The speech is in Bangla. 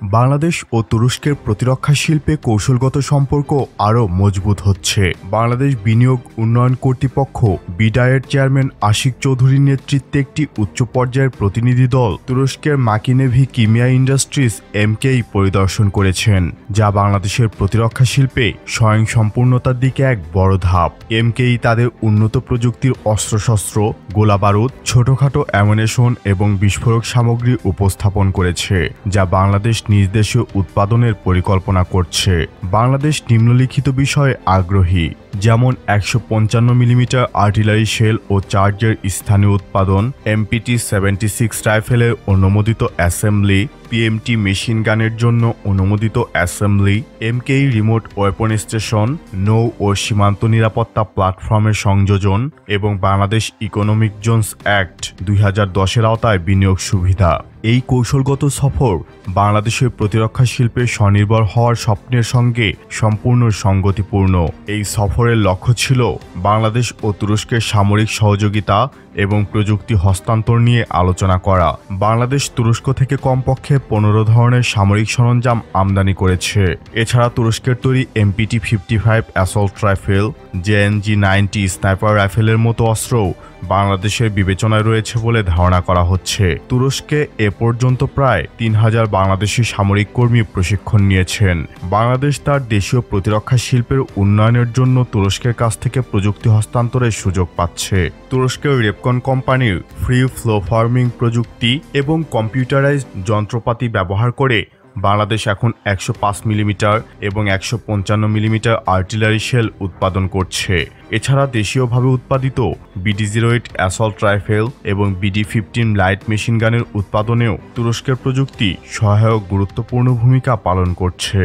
বাংলাদেশ ও তুরস্কের প্রতিরক্ষা শিল্পে কৌশলগত সম্পর্ক আরও মজবুত হচ্ছে। বাংলাদেশ বিনিয়োগ উন্নয়ন কর্তৃপক্ষ বিডায়ের চেয়ারম্যান আশিক চৌধুরীর নেতৃত্বে একটি উচ্চ পর্যায়ের প্রতিনিধি দল তুরস্কের মাকিনেভি কিমিয়া ইন্ডাস্ট্রিজ এমকেই পরিদর্শন করেছেন, যা বাংলাদেশের প্রতিরক্ষা শিল্পে স্বয়ংসম্পূর্ণতার দিকে এক বড় ধাপ। এমকেই তাদের উন্নত প্রযুক্তির অস্ত্রশস্ত্র, গোলাবারুদ, ছোটখাটো অ্যামুনেশন এবং বিস্ফোরক সামগ্রী উপস্থাপন করেছে, যা বাংলাদেশ নিজ দেশে উৎপাদনের পরিকল্পনা করছে। বাংলাদেশ নিম্নলিখিত বিষয়ে আগ্রহী, যেমন ১৫৫ মিলিমিটার আর্টিলারি শেল ও চার্জের স্থানীয় উৎপাদন, MPT-76 রাইফেলের অনুমোদিত অ্যাসেম্বলি, PMT মেশিন গানের জন্য অনুমোদিত অ্যাসেম্বলি, এমকেই রিমোট ওয়েপন স্টেশন, নৌ ও সীমান্ত নিরাপত্তা প্ল্যাটফর্মের সংযোজন এবং বাংলাদেশ ইকোনমিক জোনস অ্যাক্ট ২০১০-এর আওতায় বিনিয়োগ সুবিধা। এই কৌশলগত সফর বাংলাদেশের প্রতিরক্ষা শিল্পে স্বনির্ভর হওয়ার স্বপ্নের সঙ্গে সম্পূর্ণ সঙ্গতিপূর্ণ। এই সফরের লক্ষ্য ছিল বাংলাদেশ ও তুরস্কের সামরিক সহযোগিতা এবং প্রযুক্তি হস্তান্তর নিয়ে আলোচনা করা। বাংলাদেশ তুরস্ক থেকে কমপক্ষে ১৫ ধরনের সামরিক সরঞ্জাম আমদানি করেছে। এছাড়া তুরস্কের তৈরি MPT-55 assault rifle, JNG-90 sniper রাইফেলের মতো অস্ত্রও বাংলাদেশের বিবেচনায় রয়েছে বলে ধারণা করা হচ্ছে। তুরস্কে এ পর্যন্ত প্রায় ৩,০০০ বাংলাদেশি সামরিক কর্মী প্রশিক্ষণ নিয়েছেন। বাংলাদেশ তার দেশীয় প্রতিরক্ষা শিল্পের উন্নয়নের জন্য তুরস্কের কাছ থেকে প্রযুক্তি হস্তান্তরের সুযোগ পাচ্ছে। তুরস্কের রেপকন কোম্পানির ফ্রি ফ্লো ফার্মিং প্রযুক্তি এবং কম্পিউটারাইজড যন্ত্রপাতি ব্যবহার করে বাংলাদেশ এখন ১০৫ মিলিমিটার এবং ১৫৫ মিলিমিটার আর্টিলারি শেল উৎপাদন করছে। এছাড়া দেশীয়ভাবে উৎপাদিত BD-08 অ্যাসল্ট রাইফেল এবং BD-15 লাইট মেশিন গানের উৎপাদনেও তুরস্কের প্রযুক্তি সহায়ক গুরুত্বপূর্ণ ভূমিকা পালন করছে।